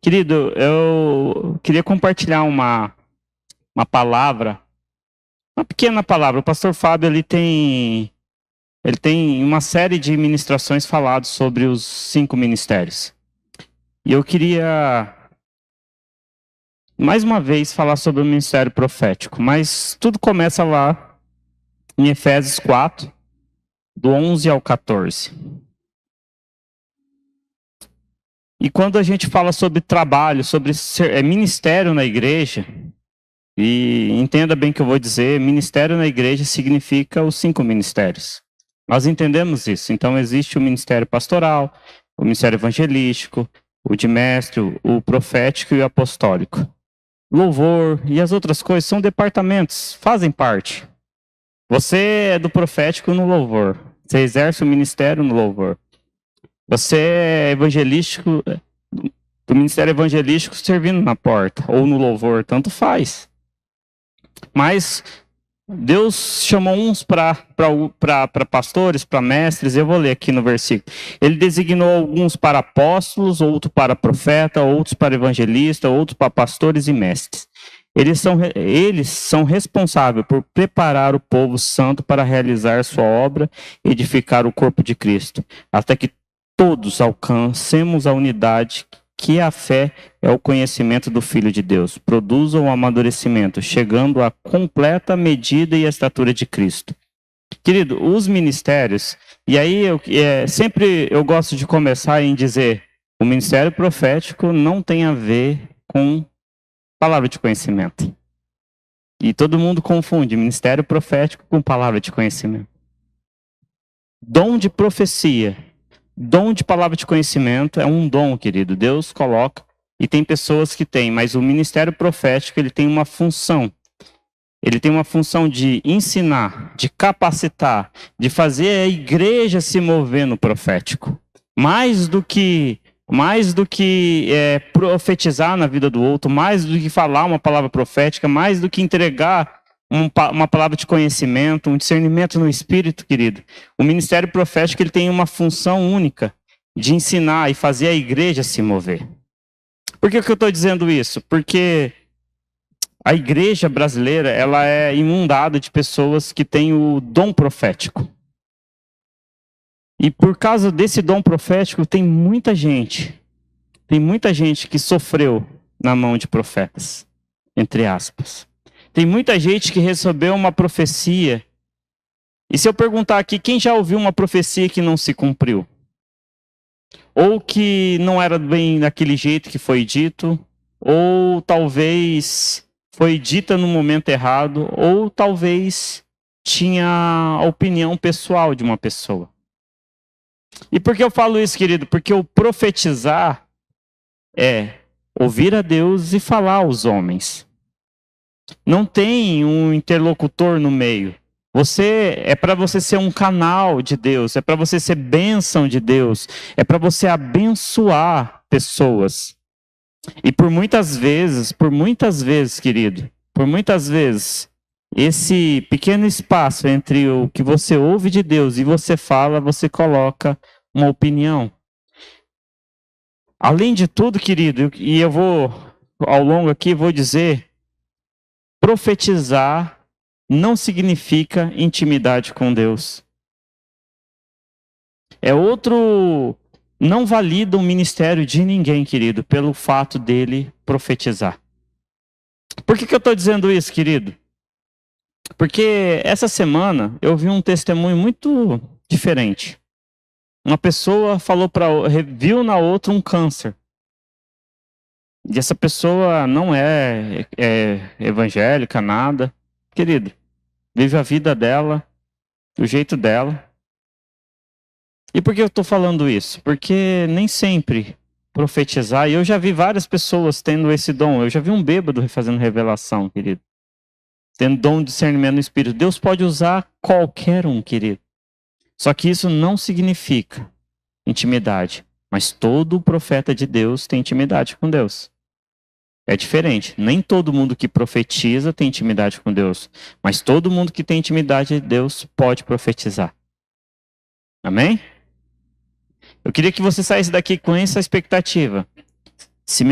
Querido, eu queria compartilhar uma palavra, uma pequena palavra. O pastor Fábio, ele tem uma série de ministrações falado sobre os 5 ministérios. E eu queria, mais uma vez, falar sobre o ministério profético. Mas tudo começa lá em Efésios 4, do 11 ao 14. E quando a gente fala sobre trabalho, sobre ministério na igreja, e entenda bem o que eu vou dizer, ministério na igreja significa os 5 ministérios. Nós entendemos isso. Então existe o ministério pastoral, o ministério evangelístico, o de mestre, o profético e o apostólico. Louvor e as outras coisas são departamentos, fazem parte. Você é do profético no louvor. Você exerce o ministério no louvor. Você é evangelístico, do ministério evangelístico servindo na porta, ou no louvor, tanto faz. Mas Deus chamou uns para pastores, para mestres. Eu vou ler aqui no versículo. Ele designou alguns para apóstolos, outros para profeta, outros para evangelista, outros para pastores e mestres. Eles são responsáveis por preparar o povo santo para realizar sua obra e edificar o corpo de Cristo, até que todos alcancemos a unidade que a fé é o conhecimento do Filho de Deus, produza o amadurecimento, chegando à completa medida e estatura de Cristo. Querido, os ministérios, e aí sempre eu gosto de começar em dizer, o ministério profético não tem a ver com palavra de conhecimento. E todo mundo confunde ministério profético com palavra de conhecimento. Dom de profecia, dom de palavra de conhecimento é um dom, querido. Deus coloca, e tem pessoas que têm, mas o ministério profético, ele tem uma função. Ele tem uma função de ensinar, de capacitar, de fazer a igreja se mover no profético. Mais do que profetizar na vida do outro, mais do que falar uma palavra profética, mais do que entregar uma palavra de conhecimento, um discernimento no espírito, querido. O ministério profético, ele tem uma função única de ensinar e fazer a igreja se mover. Por que eu estou dizendo isso? Porque a igreja brasileira, ela é inundada de pessoas que têm o dom profético. E por causa desse dom profético, tem muita gente que sofreu na mão de profetas, entre aspas. Tem muita gente que recebeu uma profecia. E se eu perguntar aqui, quem já ouviu uma profecia que não se cumpriu? Ou que não era bem daquele jeito que foi dito, ou talvez foi dita no momento errado, ou talvez tinha a opinião pessoal de uma pessoa. E por que eu falo isso, querido? Porque o profetizar é ouvir a Deus e falar aos homens. Não tem um interlocutor no meio. É para você ser um canal de Deus, é para você ser bênção de Deus, é para você abençoar pessoas. E por muitas vezes, querido, esse pequeno espaço entre o que você ouve de Deus e você fala, você coloca uma opinião. Além de tudo, querido, e eu vou, ao longo aqui, vou dizer, profetizar não significa intimidade com Deus. Não valida o ministério de ninguém, querido, pelo fato dele profetizar. Por que eu estou dizendo isso, querido? Porque essa semana eu vi um testemunho muito diferente. Uma pessoa viu na outra um câncer. E essa pessoa não é evangélica, nada. Querido, vive a vida dela, do jeito dela. E por que eu estou falando isso? Porque nem sempre profetizar, e eu já vi várias pessoas tendo esse dom. Eu já vi um bêbado fazendo revelação, querido. Tendo dom de discernimento no espírito. Deus pode usar qualquer um, querido. Só que isso não significa intimidade. Mas todo profeta de Deus tem intimidade com Deus. É diferente. Nem todo mundo que profetiza tem intimidade com Deus. Mas todo mundo que tem intimidade de Deus pode profetizar. Amém? Eu queria que você saísse daqui com essa expectativa. Se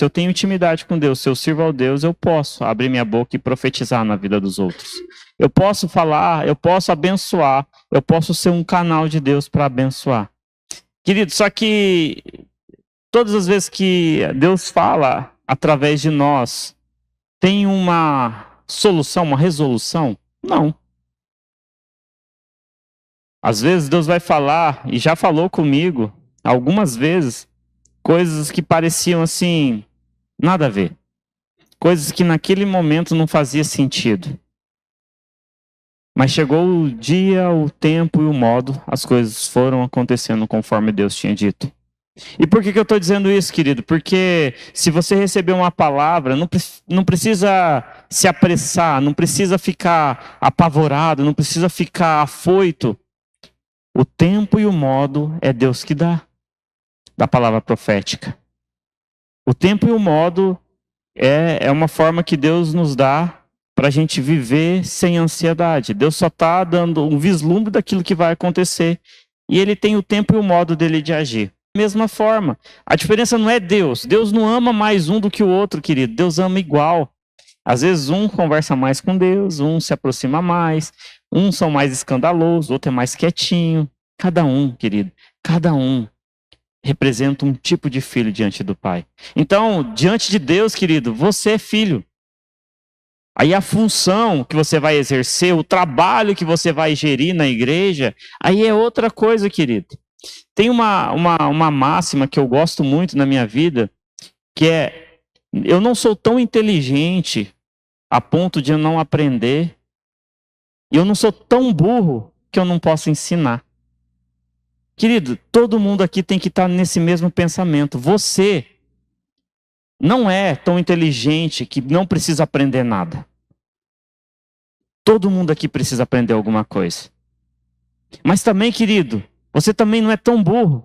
eu tenho intimidade com Deus, se eu sirvo ao Deus, eu posso abrir minha boca e profetizar na vida dos outros. Eu posso falar, eu posso abençoar, eu posso ser um canal de Deus para abençoar. Querido, só que todas as vezes que Deus fala através de nós, tem uma solução, uma resolução? Não. Às vezes Deus vai falar, e já falou comigo algumas vezes, coisas que pareciam assim, nada a ver. Coisas que naquele momento não fazia sentido. Mas chegou o dia, o tempo e o modo, as coisas foram acontecendo conforme Deus tinha dito. E por que eu estou dizendo isso, querido? Porque se você receber uma palavra, não precisa se apressar, não precisa ficar apavorado, não precisa ficar afoito. O tempo e o modo é Deus que dá, da palavra profética. O tempo e o modo é uma forma que Deus nos dá para a gente viver sem ansiedade. Deus só está dando um vislumbre daquilo que vai acontecer. E Ele tem o tempo e o modo dele de agir. Da mesma forma, a diferença não é Deus. Deus não ama mais um do que o outro, querido. Deus ama igual. Às vezes um conversa mais com Deus, um se aproxima mais, uns são mais escandalosos, outro é mais quietinho. Cada um, querido, cada um representa um tipo de filho diante do Pai. Então, diante de Deus, querido, você é filho. Aí a função que você vai exercer, o trabalho que você vai gerir na igreja, aí é outra coisa, querido. Tem uma máxima que eu gosto muito na minha vida, que é: eu não sou tão inteligente a ponto de eu não aprender, e eu não sou tão burro que eu não posso ensinar. Querido, todo mundo aqui tem que estar nesse mesmo pensamento. Você não é tão inteligente que não precisa aprender nada. Todo mundo aqui precisa aprender alguma coisa. Mas também, querido, você também não é tão burro,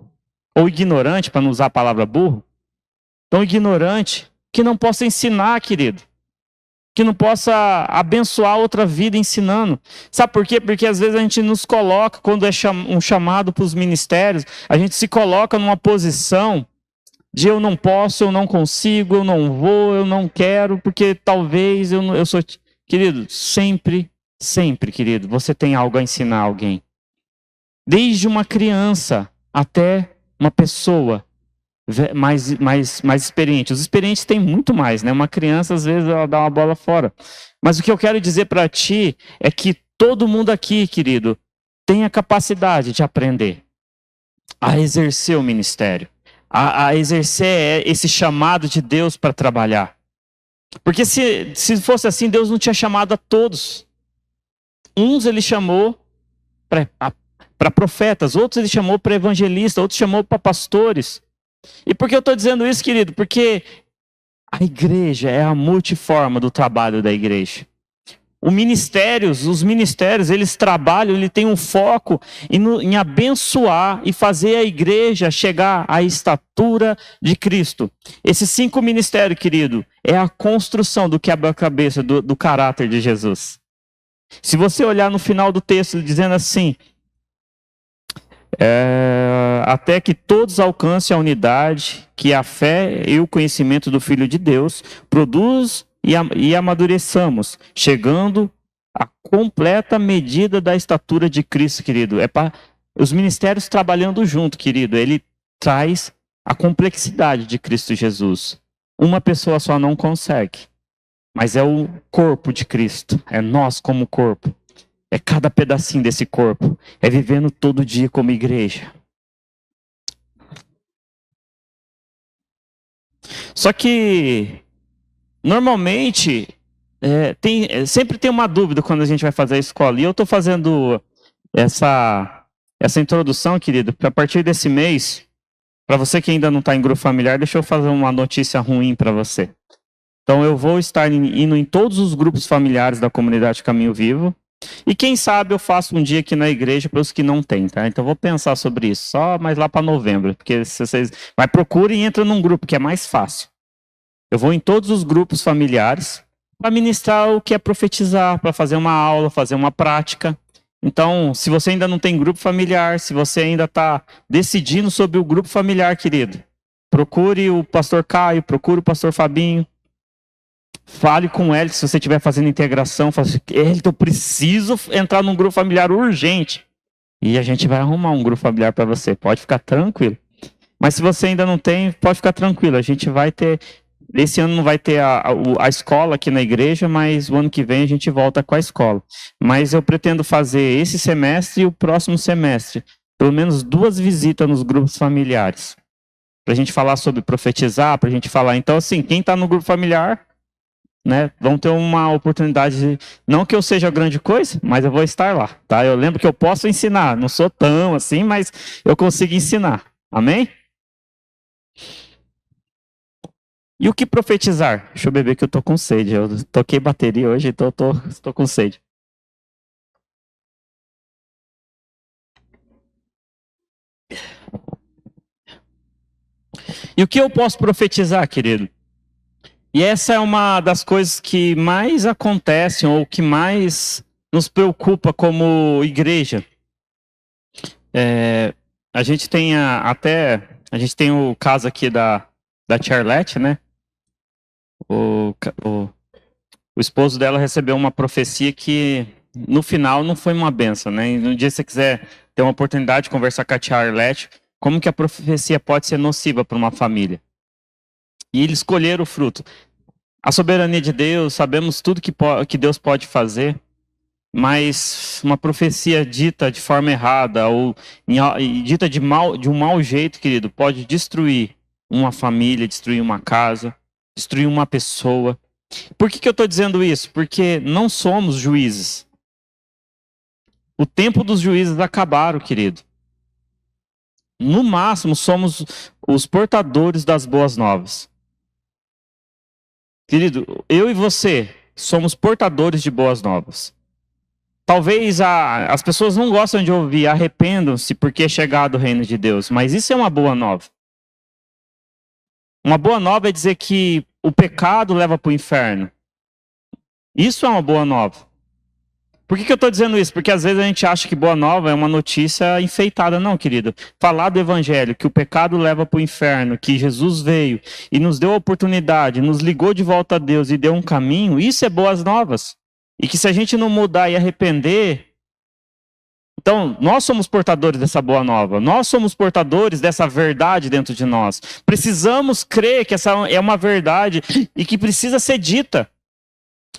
ou ignorante, para não usar a palavra burro, tão ignorante que não possa ensinar, querido. Que não possa abençoar outra vida ensinando. Sabe por quê? Porque às vezes a gente nos coloca, quando é um chamado para os ministérios, a gente se coloca numa posição de eu não posso, eu não consigo, eu não vou, eu não quero, porque talvez eu sou... Querido, sempre, querido, você tem algo a ensinar a alguém. Desde uma criança até uma pessoa mais experiente. Os experientes têm muito mais, né? Uma criança, às vezes, ela dá uma bola fora. Mas o que eu quero dizer para ti é que todo mundo aqui, querido, tem a capacidade de aprender a exercer o ministério, a exercer esse chamado de Deus para trabalhar. Porque se fosse assim, Deus não tinha chamado a todos. Uns ele chamou para profetas, outros ele chamou para evangelistas, outros chamou para pastores. E por que eu estou dizendo isso, querido? Porque a igreja é a multiforma do trabalho da igreja. Os ministérios, eles trabalham, eles têm um foco em abençoar e fazer a igreja chegar à estatura de Cristo. Esses 5 ministérios, querido, é a construção do quebra-cabeça do caráter de Jesus. Se você olhar no final do texto, dizendo assim: até que todos alcancem a unidade, que a fé e o conhecimento do Filho de Deus produz e amadureçamos, chegando à completa medida da estatura de Cristo, querido. É para os ministérios trabalhando junto, querido. Ele traz a complexidade de Cristo Jesus. Uma pessoa só não consegue, mas é o corpo de Cristo, é nós como corpo. É cada pedacinho desse corpo. É vivendo todo dia como igreja. Só que, normalmente, sempre tem uma dúvida quando a gente vai fazer a escola. E eu estou fazendo essa introdução, querido, para a partir desse mês, para você que ainda não está em grupo familiar, deixa eu fazer uma notícia ruim para você. Então, eu vou estar indo em todos os grupos familiares da comunidade Caminho Vivo. E quem sabe eu faço um dia aqui na igreja para os que não têm, tá? Então eu vou pensar sobre isso, só mais lá para novembro, porque se vocês... Mas procurem e entra num grupo, que é mais fácil. Eu vou em todos os grupos familiares para ministrar o que é profetizar, para fazer uma aula, fazer uma prática. Então, se você ainda não tem grupo familiar, se você ainda está decidindo sobre o grupo familiar, querido, procure o pastor Caio, procure o pastor Fabinho. Fale com ele se você estiver fazendo integração. Fale assim, eu preciso entrar num grupo familiar urgente. E a gente vai arrumar um grupo familiar para você. Pode ficar tranquilo. Mas se você ainda não tem, pode ficar tranquilo. A gente vai ter... Esse ano não vai ter a escola aqui na igreja, mas o ano que vem a gente volta com a escola. Mas eu pretendo fazer esse semestre e o próximo semestre. Pelo menos 2 visitas nos grupos familiares. Para a gente falar sobre profetizar, para a gente falar... Então, assim, quem está no grupo familiar... Né, vão ter uma oportunidade de, não que eu seja grande coisa, mas eu vou estar lá, tá? Eu lembro que eu posso ensinar, não sou tão assim, mas eu consigo ensinar, amém? E o que profetizar? Deixa eu beber que eu tô com sede, eu toquei bateria hoje, então eu tô com sede. E o que eu posso profetizar, querido? E essa é uma das coisas que mais acontecem, ou que mais nos preocupa como igreja. A gente tem a gente tem o caso aqui da Charlotte, né? O esposo dela recebeu uma profecia que no final não foi uma benção, né? E no dia que você quiser ter uma oportunidade de conversar com a Charlotte, como que a profecia pode ser nociva para uma família? E eles escolheram o fruto. A soberania de Deus, sabemos tudo que Deus pode fazer, mas uma profecia dita de forma errada ou dita de um mau jeito, querido, pode destruir uma família, destruir uma casa, destruir uma pessoa. Por que eu estou dizendo isso? Porque não somos juízes. O tempo dos juízes acabaram, querido. No máximo, somos os portadores das boas novas. Querido, eu e você somos portadores de boas novas. Talvez as pessoas não gostam de ouvir, arrependam-se porque é chegado o reino de Deus, mas isso é uma boa nova. Uma boa nova é dizer que o pecado leva para o inferno. Isso é uma boa nova. Por que eu estou dizendo isso? Porque às vezes a gente acha que boa nova é uma notícia enfeitada. Não, querido. Falar do evangelho, que o pecado leva para o inferno, que Jesus veio e nos deu a oportunidade, nos ligou de volta a Deus e deu um caminho, isso é boas novas. E que se a gente não mudar e arrepender... Então, nós somos portadores dessa boa nova. Nós somos portadores dessa verdade dentro de nós. Precisamos crer que essa é uma verdade e que precisa ser dita.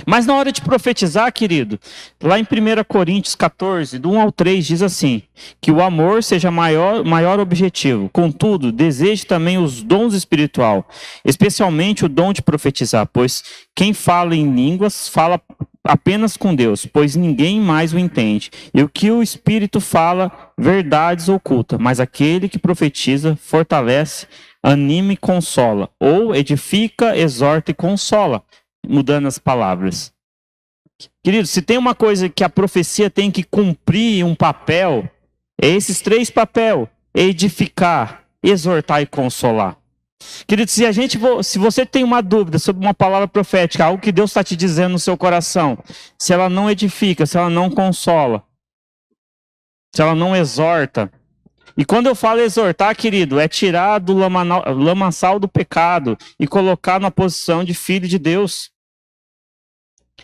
Mas na hora de profetizar, querido, lá em 1 Coríntios 14, do 1 ao 3, diz assim, que o amor seja maior objetivo. Contudo, deseje também os dons espirituais, especialmente o dom de profetizar, pois quem fala em línguas fala apenas com Deus, pois ninguém mais o entende. E o que o Espírito fala, verdades oculta, mas aquele que profetiza fortalece, anima e consola, ou edifica, exorta e consola. Mudando as palavras. Querido, se tem uma coisa que a profecia tem que cumprir um papel, é esses 3 papéis: edificar, exortar e consolar. Querido, se você tem uma dúvida sobre uma palavra profética, algo que Deus está te dizendo no seu coração, se ela não edifica, se ela não consola, se ela não exorta. E quando eu falo exortar, querido, é tirar do lamaçal do pecado e colocar na posição de filho de Deus.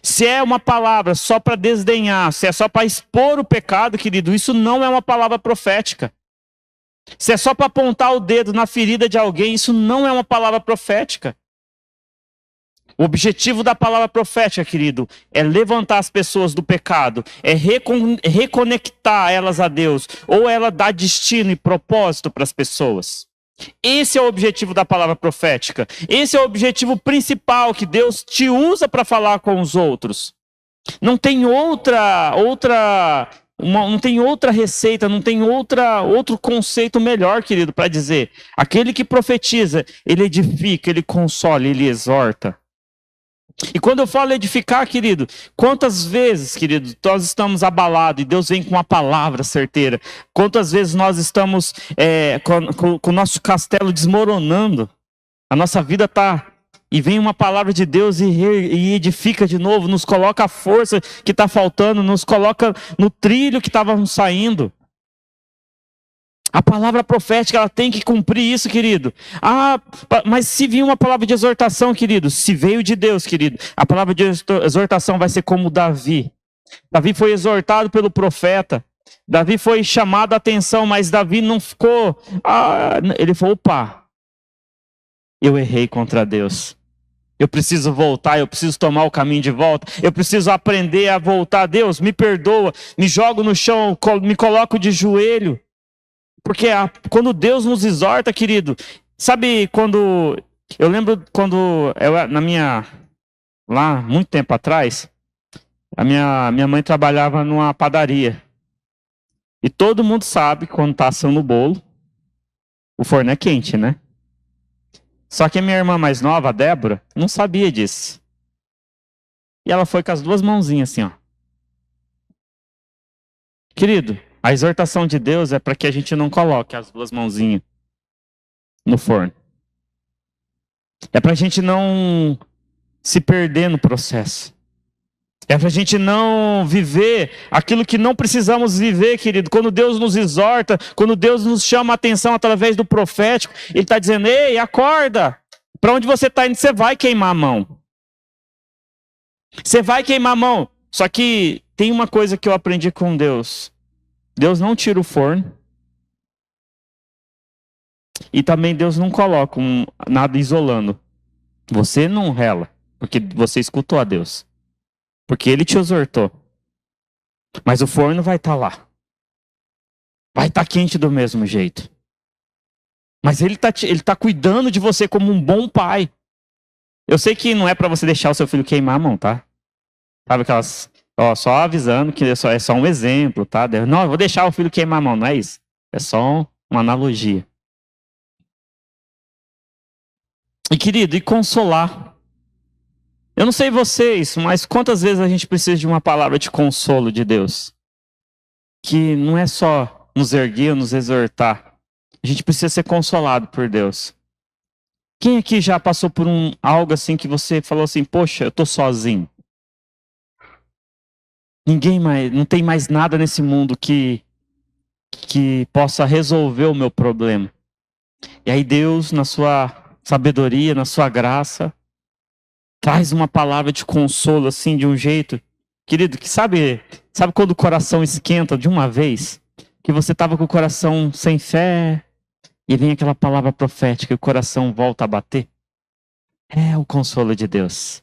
Se é uma palavra só para desdenhar, se é só para expor o pecado, querido, isso não é uma palavra profética. Se é só para apontar o dedo na ferida de alguém, isso não é uma palavra profética. O objetivo da palavra profética, querido, é levantar as pessoas do pecado, é reconectar elas a Deus, ou ela dá destino e propósito para as pessoas. Esse é o objetivo da palavra profética. Esse é o objetivo principal que Deus te usa para falar com os outros. Não tem não tem outra receita, não tem outro conceito melhor, querido, para dizer. Aquele que profetiza, ele edifica, ele consola, ele exorta. E quando eu falo edificar, querido, quantas vezes, querido, nós estamos abalados e Deus vem com uma palavra certeira? Quantas vezes nós estamos com o nosso castelo desmoronando? A nossa vida está... E vem uma palavra de Deus e edifica de novo, nos coloca a força que está faltando, nos coloca no trilho que estávamos saindo. A palavra profética, ela tem que cumprir isso, querido. Ah, mas se vir uma palavra de exortação, querido, se veio de Deus, querido, a palavra de exortação vai ser como Davi. Davi foi exortado pelo profeta. Davi foi chamado a atenção, mas Davi não ficou... ele falou, opa, eu errei contra Deus. Eu preciso voltar, eu preciso tomar o caminho de volta. Eu preciso aprender a voltar. Deus, me perdoa, me jogo no chão, me coloco de joelho. Porque quando Deus nos exorta, querido, sabe quando... Eu lembro quando, lá, muito tempo atrás, a minha mãe trabalhava numa padaria. E todo mundo sabe que quando está assando o bolo, o forno é quente, né? Só que a minha irmã mais nova, a Débora, não sabia disso. E ela foi com as duas mãozinhas assim, ó. Querido, a exortação de Deus é para que a gente não coloque as duas mãozinhas no forno. É para a gente não se perder no processo. É para a gente não viver aquilo que não precisamos viver, querido. Quando Deus nos exorta, quando Deus nos chama a atenção através do profético, Ele está dizendo, ei, acorda. Para onde você está indo, você vai queimar a mão. Você vai queimar a mão. Só que tem uma coisa que eu aprendi com Deus. Deus não tira o forno. E também Deus não coloca nada isolando. Você não rela, porque você escutou a Deus. Porque Ele te exortou. Mas o forno vai estar lá. Vai estar quente do mesmo jeito. Mas Ele tá cuidando de você como um bom pai. Eu sei que não é para você deixar o seu filho queimar a mão, tá? Sabe aquelas... só avisando que é só um exemplo, tá? Não, eu vou deixar o filho queimar a mão, não é isso. É só uma analogia. E querido, e consolar. Eu não sei vocês, mas quantas vezes a gente precisa de uma palavra de consolo de Deus? Que não é só nos erguer, nos exortar. A gente precisa ser consolado por Deus. Quem aqui já passou por algo assim que você falou assim, poxa, eu tô sozinho. Ninguém mais, não tem mais nada nesse mundo que possa resolver o meu problema. E aí Deus, na sua sabedoria, na sua graça, traz uma palavra de consolo assim, de um jeito, querido, que sabe quando o coração esquenta de uma vez? Que você estava com o coração sem fé, e vem aquela palavra profética e o coração volta a bater? É o consolo de Deus.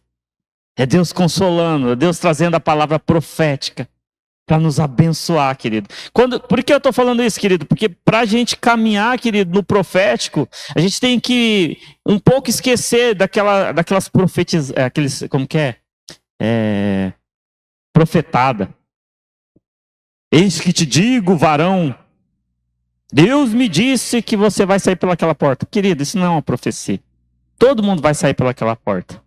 É Deus consolando, é Deus trazendo a palavra profética para nos abençoar, querido. Por que eu estou falando isso, querido? Porque para a gente caminhar, querido, no profético, a gente tem que um pouco esquecer daquelas profetias, como que é? Profetada. Eis que te digo, varão, Deus me disse que você vai sair pelaquela porta. Querido, isso não é uma profecia. Todo mundo vai sair pelaquela porta.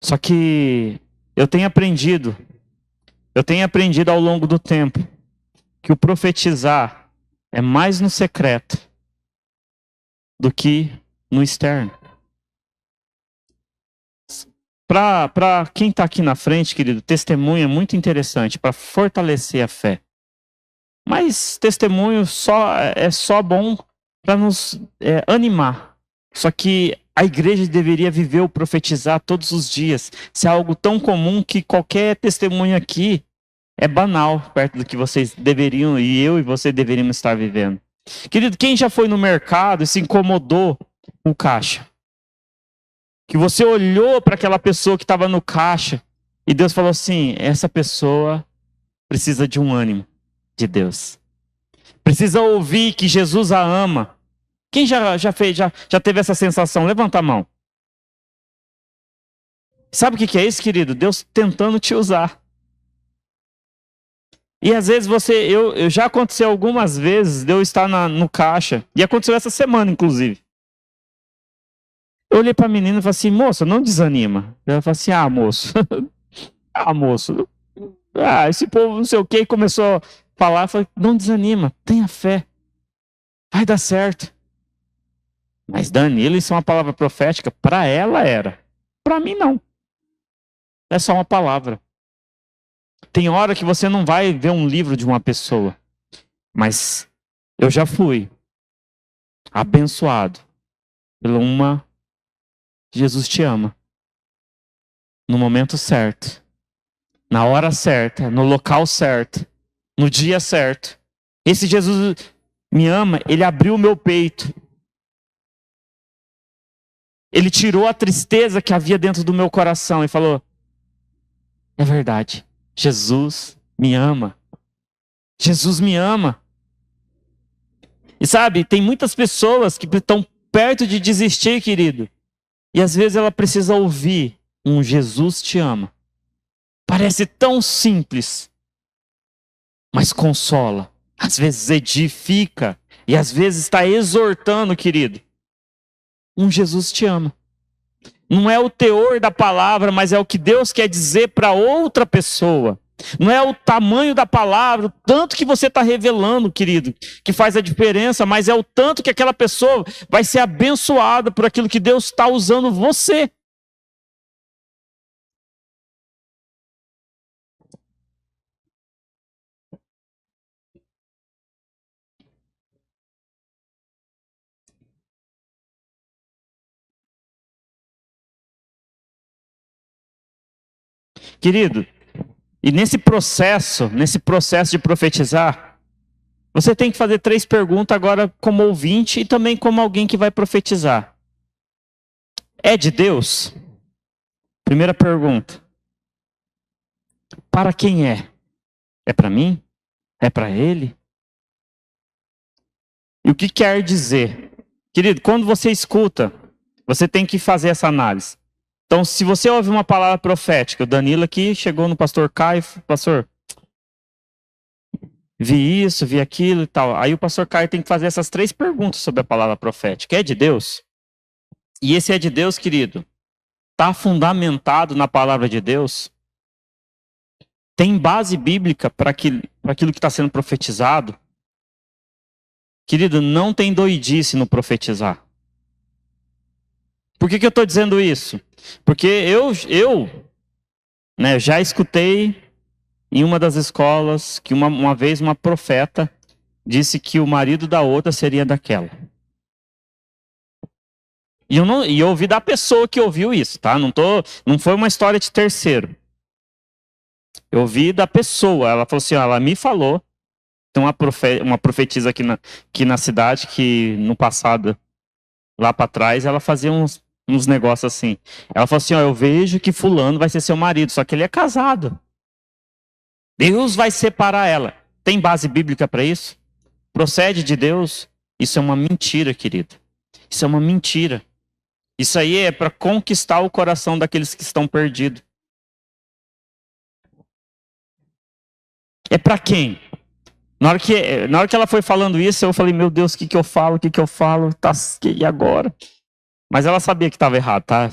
Só que eu tenho aprendido ao longo do tempo que o profetizar é mais no secreto do que no externo. Para quem está aqui na frente, querido, testemunho é muito interessante para fortalecer a fé. Mas testemunho é só bom para nos animar. Só que a igreja deveria viver o profetizar todos os dias. Isso é algo tão comum que qualquer testemunho aqui é banal perto do que vocês deveriam, e eu e você deveríamos estar vivendo. Querido, quem já foi no mercado e se incomodou com o caixa? Que você olhou para aquela pessoa que estava no caixa e Deus falou assim, essa pessoa precisa de um ânimo de Deus. Precisa ouvir que Jesus a ama. Quem já teve essa sensação? Levanta a mão. Sabe o que é isso, querido? Deus tentando te usar. E às vezes eu já aconteceu algumas vezes de eu estar no caixa. E aconteceu essa semana, inclusive. Eu olhei para a menina e falei assim, moça, não desanima. Ela falou assim, moço. Moço. Esse povo não sei o que. E começou a falar. Eu falei, não desanima, tenha fé. Vai dar certo. Mas Danilo, isso é uma palavra profética? Para ela era. Para mim não. É só uma palavra. Tem hora que você não vai ver um livro de uma pessoa. Mas Eu já fui abençoado pela uma Jesus te ama. No momento certo, na hora certa, no local certo, no dia certo. Esse Jesus me ama, ele abriu o meu peito. Ele tirou a tristeza que havia dentro do meu coração e falou: é verdade, Jesus me ama. Jesus me ama. E sabe, tem muitas pessoas que estão perto de desistir, querido. E às vezes ela precisa ouvir um Jesus te ama. Parece tão simples, mas consola. Às vezes edifica. E às vezes está exortando, querido. Um Jesus te ama. Não é o teor da palavra, mas é o que Deus quer dizer para outra pessoa. Não é o tamanho da palavra, o tanto que você está revelando, querido, que faz a diferença, mas é o tanto que aquela pessoa vai ser abençoada por aquilo que Deus está usando você. Querido, e nesse processo de profetizar, você tem que fazer 3 perguntas agora como ouvinte e também como alguém que vai profetizar. É de Deus? Primeira pergunta. Para quem é? É para mim? É para ele? E o que quer dizer? Querido, quando você escuta, você tem que fazer essa análise. Então, se você ouve uma palavra profética, o Danilo aqui chegou no pastor Caio, pastor, vi isso, vi aquilo e tal. Aí o pastor Caio tem que fazer essas 3 perguntas sobre a palavra profética. É de Deus? E esse é de Deus, querido? Está fundamentado na palavra de Deus? Tem base bíblica para aquilo que está sendo profetizado? Querido, não tem doidice no profetizar. Por que eu estou dizendo isso? Porque eu já escutei em uma das escolas que uma vez uma profeta disse que o marido da outra seria daquela. E eu ouvi da pessoa que ouviu isso, tá? Não foi uma história de terceiro. Eu ouvi da pessoa. Ela falou assim, ó, ela me falou. Tem uma profetisa aqui na cidade que no passado, lá para trás, ela fazia uns negócios assim. Ela falou assim, ó, eu vejo que fulano vai ser seu marido, só que ele é casado. Deus vai separar ela. Tem base bíblica para isso? Procede de Deus? Isso é uma mentira, querido. Isso é uma mentira. Isso aí é para conquistar o coração daqueles que estão perdidos. É para quem? Na hora que ela foi falando isso, eu falei, meu Deus, o que eu falo? O que eu falo? Tá, e agora? Mas ela sabia que estava errado, tá?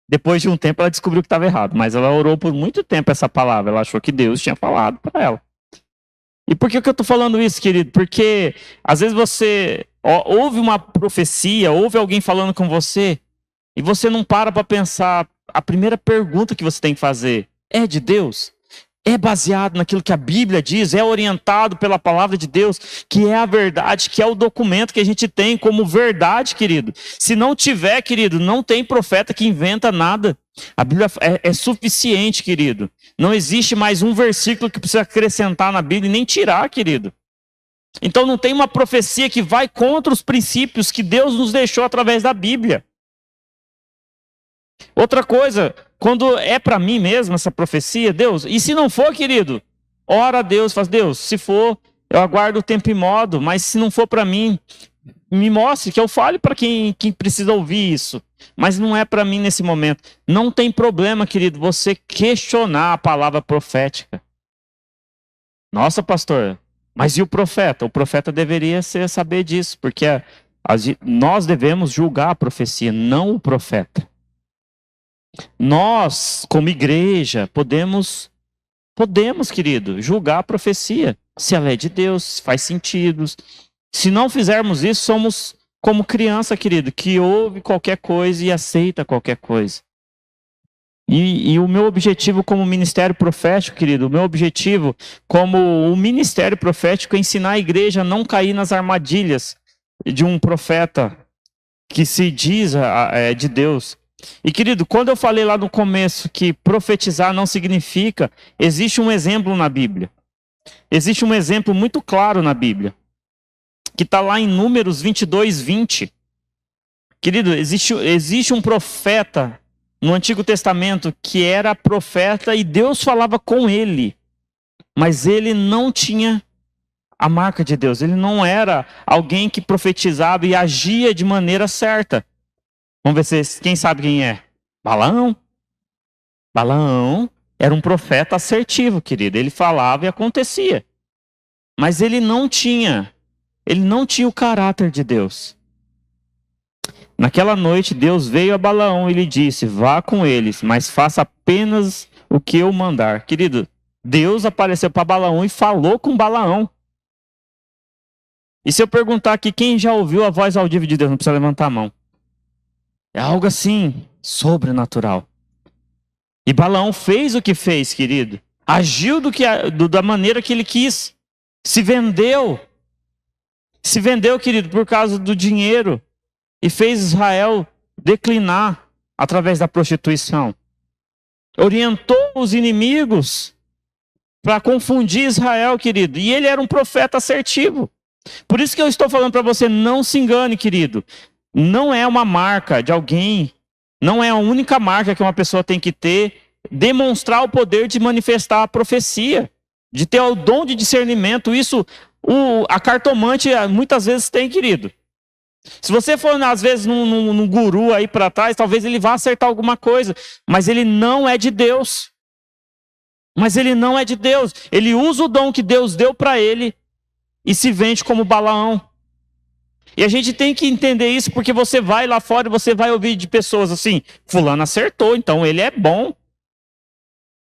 Depois de um tempo, ela descobriu que estava errado. Mas ela orou por muito tempo essa palavra. Ela achou que Deus tinha falado para ela. E por que eu estou falando isso, querido? Porque às vezes você ouve uma profecia, ouve alguém falando com você, e você não para pensar. A primeira pergunta que você tem que fazer é de Deus? É baseado naquilo que a Bíblia diz? É orientado pela palavra de Deus, que é a verdade, que é o documento que a gente tem como verdade, querido? Se não tiver, querido, não tem profeta que inventa nada. A Bíblia é suficiente, querido. Não existe mais um versículo que precisa acrescentar na Bíblia e nem tirar, querido. Então não tem uma profecia que vai contra os princípios que Deus nos deixou através da Bíblia. Outra coisa, quando é para mim mesmo essa profecia, Deus, e se não for, querido, ora a Deus, faz, Deus, se for, eu aguardo o tempo e modo, mas se não for para mim, me mostre, que eu fale para quem precisa ouvir isso. Mas não é para mim nesse momento. Não tem problema, querido, você questionar a palavra profética. Nossa, pastor, mas e o profeta? O profeta deveria saber disso, porque nós devemos julgar a profecia, não o profeta. Nós, como igreja, podemos, querido, julgar a profecia. Se ela é de Deus, se faz sentido. Se não fizermos isso, somos como criança, querido, que ouve qualquer coisa e aceita qualquer coisa. E o meu objetivo como ministério profético, querido, o meu objetivo como o ministério profético é ensinar a igreja a não cair nas armadilhas de um profeta que se diz de Deus. E, querido, quando eu falei lá no começo que profetizar não significa, existe um exemplo na Bíblia. Existe um exemplo muito claro na Bíblia, que está lá em Números 22:20. Querido, existe um profeta no Antigo Testamento que era profeta e Deus falava com ele, mas ele não tinha a marca de Deus. Ele não era alguém que profetizava e agia de maneira certa. Vamos ver quem sabe quem é. Balaão. Balaão era um profeta assertivo, querido. Ele falava e acontecia. Mas ele não tinha o caráter de Deus. Naquela noite, Deus veio a Balaão e lhe disse: vá com eles, mas faça apenas o que eu mandar. Querido, Deus apareceu para Balaão e falou com Balaão. E se eu perguntar aqui, quem já ouviu a voz audível de Deus? Não precisa levantar a mão. É algo assim, sobrenatural. E Balaão fez o que fez, querido. Agiu da maneira que ele quis. Se vendeu. Se vendeu, querido, por causa do dinheiro. E fez Israel declinar através da prostituição. Orientou os inimigos para confundir Israel, querido. E ele era um profeta assertivo. Por isso que eu estou falando para você, não se engane, querido. Não é uma marca de alguém, não é a única marca que uma pessoa tem que ter, demonstrar o poder de manifestar a profecia, de ter o dom de discernimento. Isso a cartomante muitas vezes tem, querido. Se você for, às vezes, num guru aí para trás, talvez ele vá acertar alguma coisa, mas ele não é de Deus. Mas ele não é de Deus. Ele usa o dom que Deus deu para ele e se vende como Balaão. E a gente tem que entender isso, porque você vai lá fora e você vai ouvir de pessoas assim: fulano acertou, então ele é bom.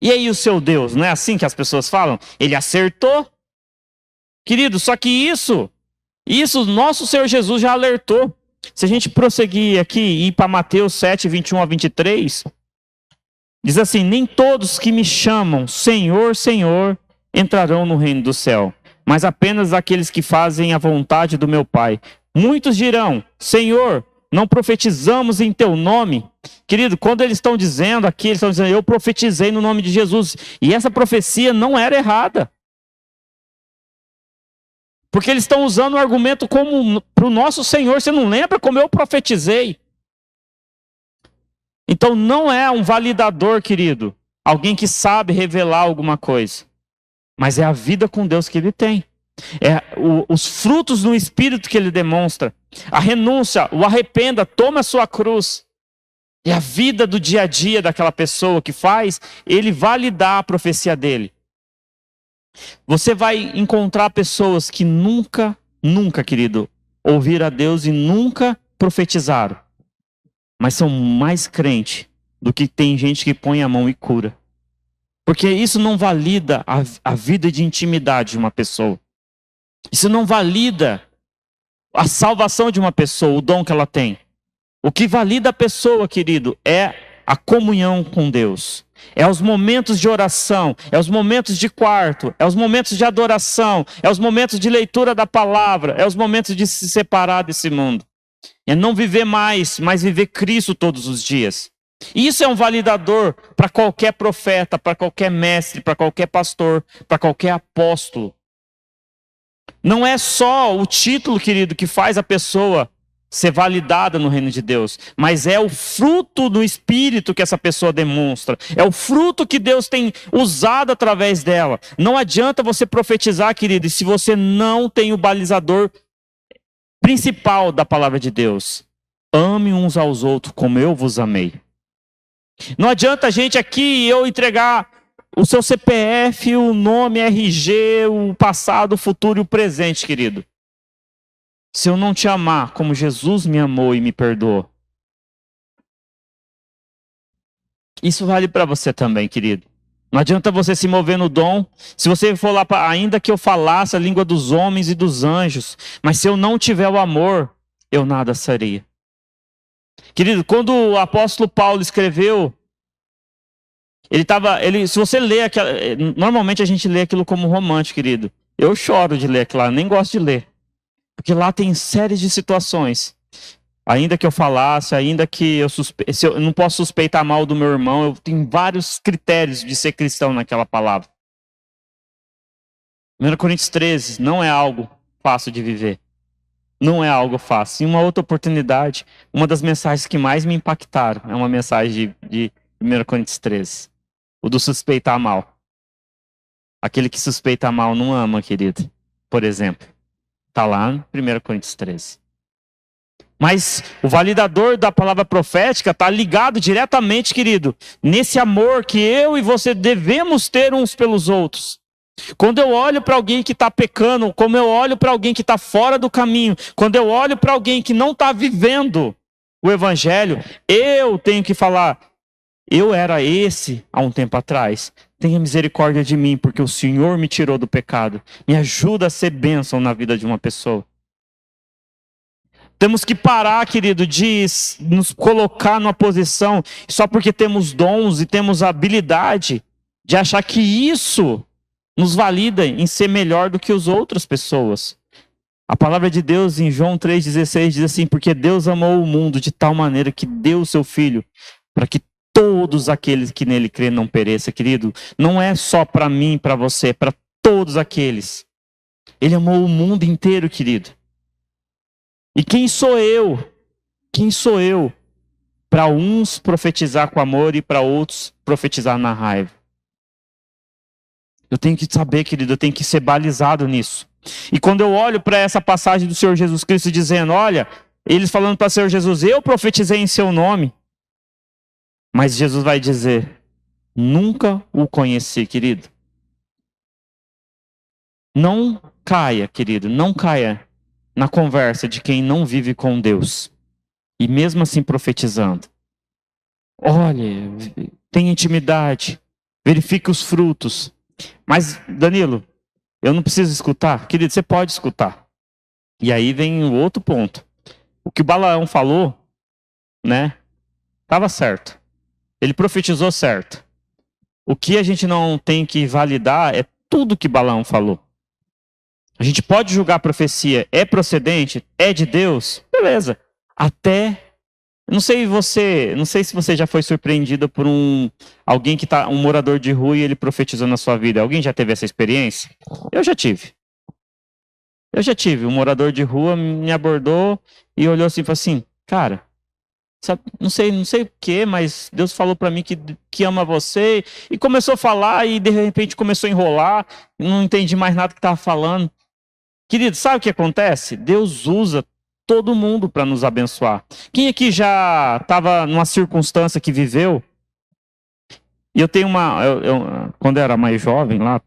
E aí o seu Deus, não é assim que as pessoas falam? Ele acertou. Querido, só que isso nosso Senhor Jesus já alertou. Se a gente prosseguir aqui e ir para Mateus 7:21-23, diz assim: nem todos que me chamam Senhor, Senhor entrarão no reino do céu, mas apenas aqueles que fazem a vontade do meu Pai. Muitos dirão: Senhor, não profetizamos em teu nome? Querido, quando eles estão dizendo aqui, eles estão dizendo: eu profetizei no nome de Jesus. E essa profecia não era errada. Porque eles estão usando o argumento como para o nosso Senhor. Você não lembra como eu profetizei? Então não é um validador, querido, alguém que sabe revelar alguma coisa. Mas é a vida com Deus que ele tem. É os frutos do Espírito que ele demonstra. A renúncia, o arrependa, toma a sua cruz. É a vida do dia a dia daquela pessoa que faz ele validar a profecia dele. Você vai encontrar pessoas que nunca, querido, ouviram a Deus e nunca profetizaram. Mas são mais crentes do que tem gente que põe a mão e cura. Porque isso não valida a vida de intimidade de uma pessoa. Isso não valida a salvação de uma pessoa, o dom que ela tem. O que valida a pessoa, querido, é a comunhão com Deus. É os momentos de oração, é os momentos de quarto, é os momentos de adoração, é os momentos de leitura da palavra, é os momentos de se separar desse mundo. É não viver mais, mas viver Cristo todos os dias. E isso é um validador para qualquer profeta, para qualquer mestre, para qualquer pastor, para qualquer apóstolo. Não é só o título, querido, que faz a pessoa ser validada no reino de Deus, mas é o fruto do Espírito que essa pessoa demonstra. É o fruto que Deus tem usado através dela. Não adianta você profetizar, querido, se você não tem o balizador principal da palavra de Deus. Ame uns aos outros como eu vos amei. Não adianta a gente aqui eu entregar o seu CPF, o nome, RG, o passado, o futuro e o presente, querido. Se eu não te amar como Jesus me amou e me perdoou. Isso vale para você também, querido. Não adianta você se mover no dom. Se você for lá, ainda que eu falasse a língua dos homens e dos anjos, mas se eu não tiver o amor, eu nada seria. Querido, quando o apóstolo Paulo escreveu Se você lê aquela, normalmente a gente lê aquilo como romântico, querido. Eu choro de ler aquilo lá, nem gosto de ler. Porque lá tem séries de situações. Ainda que eu falasse, ainda que se eu não posso suspeitar mal do meu irmão, eu tenho vários critérios de ser cristão naquela palavra. 1 Coríntios 13 não é algo fácil de viver. Não é algo fácil. Em uma outra oportunidade, uma das mensagens que mais me impactaram é uma mensagem de 1 Coríntios 13. O do suspeitar mal. Aquele que suspeita mal não ama, querido. Por exemplo. Está lá em 1 Coríntios 13. Mas o validador da palavra profética está ligado diretamente, querido, nesse amor que eu e você devemos ter uns pelos outros. Quando eu olho para alguém que está pecando, como eu olho para alguém que está fora do caminho, quando eu olho para alguém que não está vivendo o evangelho, eu tenho que falar, eu era esse há um tempo atrás. Tenha misericórdia de mim, porque o Senhor me tirou do pecado. Me ajuda a ser bênção na vida de uma pessoa. Temos que parar, querido, de nos colocar numa posição só porque temos dons e temos habilidade de achar que isso nos valida em ser melhor do que as outras pessoas. A palavra de Deus em João 3,16 diz assim, porque Deus amou o mundo de tal maneira que deu o seu Filho para que todos aqueles que nele crêem não pereçam, querido. Não é só para mim, para você, é para todos aqueles. Ele amou o mundo inteiro, querido. E quem sou eu? Quem sou eu para uns profetizar com amor e para outros profetizar na raiva? Eu tenho que saber, querido, eu tenho que ser balizado nisso. E quando eu olho para essa passagem do Senhor Jesus Cristo dizendo, olha, eles falando para o Senhor Jesus, eu profetizei em seu nome. Mas Jesus vai dizer, nunca o conheci, querido. Não caia, querido, não caia na conversa de quem não vive com Deus. E mesmo assim profetizando. Olha, tenha intimidade, verifique os frutos. Mas, Danilo, eu não preciso escutar? Querido, você pode escutar. E aí vem o outro ponto. O que o Balaão falou, né? Estava certo. Ele profetizou certo. O que a gente não tem que validar é tudo que Balaão falou. A gente pode julgar a profecia, é procedente, é de Deus, beleza. Até, não sei se você já foi surpreendido por alguém que tá, um morador de rua e ele profetizou na sua vida. Alguém já teve essa experiência? Eu já tive. Um morador de rua me abordou e olhou assim e falou assim, cara, sabe, não sei o que, mas Deus falou para mim que ama você. E começou a falar e de repente começou a enrolar. Não entendi mais nada que estava falando. Querido, sabe o que acontece? Deus usa todo mundo para nos abençoar. Quem aqui já estava numa circunstância que viveu? E eu tenho quando eu era mais jovem, lá,